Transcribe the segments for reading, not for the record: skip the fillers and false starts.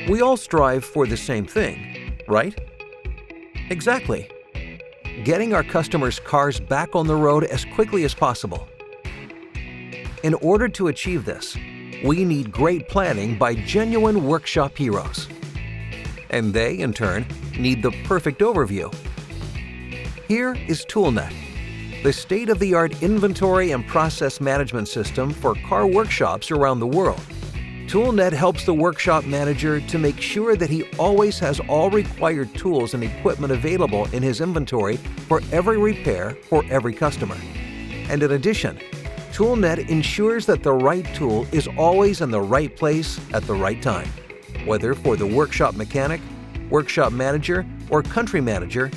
We all strive for the same thing, right? Exactly. Getting our customers' cars back on the road as quickly as possible. In order to achieve this, we need great planning by genuine workshop heroes. And they, in turn, need the perfect overview. Here is ToolNet, the state-of-the-art inventory and process management system for car workshops around the world. ToolNet helps the workshop manager to make sure that he always has all required tools and equipment available in his inventory for every repair for every customer. And in addition, ToolNet ensures that the right tool is always in the right place at the right time. Whether for the workshop mechanic, workshop manager, or country manager,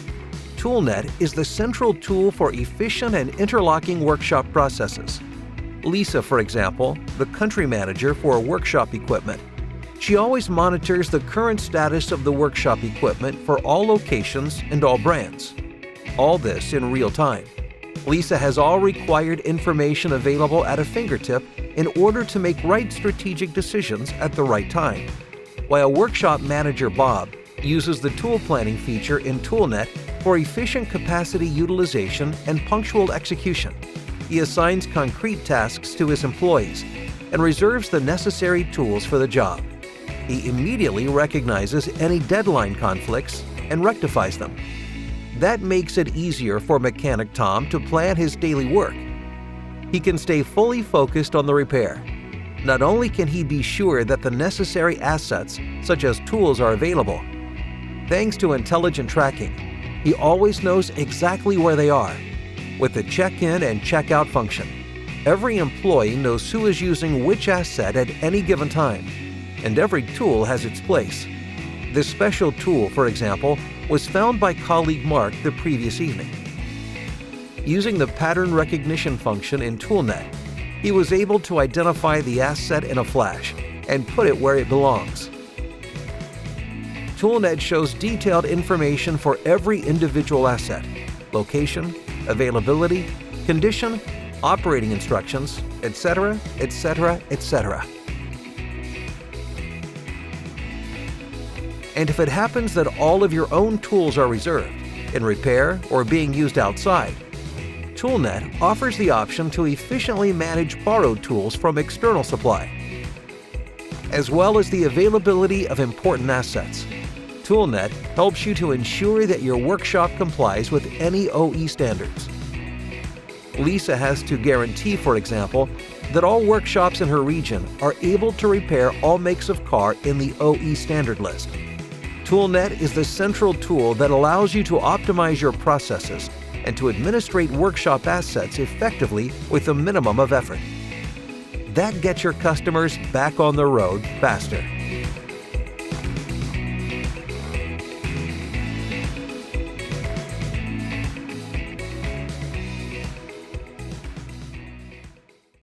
ToolNet is the central tool for efficient and interlocking workshop processes. Lisa, for example, the country manager for workshop equipment. She always monitors the current status of the workshop equipment for all locations and all brands. All this in real time. Lisa has all required information available at a fingertip in order to make right strategic decisions at the right time. While workshop manager Bob uses the tool planning feature in ToolNet for efficient capacity utilization and punctual execution. He assigns concrete tasks to his employees and reserves the necessary tools for the job. He immediately recognizes any deadline conflicts and rectifies them. That makes it easier for mechanic Tom to plan his daily work. He can stay fully focused on the repair. Not only can he be sure that the necessary assets, such as tools, are available, thanks to intelligent tracking, he always knows exactly where they are. With the check-in and check-out function, every employee knows who is using which asset at any given time, and every tool has its place. This special tool, for example, was found by colleague Mark the previous evening. Using the pattern recognition function in ToolNet, he was able to identify the asset in a flash and put it where it belongs. ToolNet shows detailed information for every individual asset: location, availability, condition, operating instructions, etc., etc., etc. And if it happens that all of your own tools are reserved, in repair, or being used outside, ToolNet offers the option to efficiently manage borrowed tools from external supply, as well as the availability of important assets. ToolNet helps you to ensure that your workshop complies with any OE standards. Lisa has to guarantee, for example, that all workshops in her region are able to repair all makes of car in the OE standard list. ToolNet is the central tool that allows you to optimize your processes and to administrate workshop assets effectively with a minimum of effort. That gets your customers back on the road faster.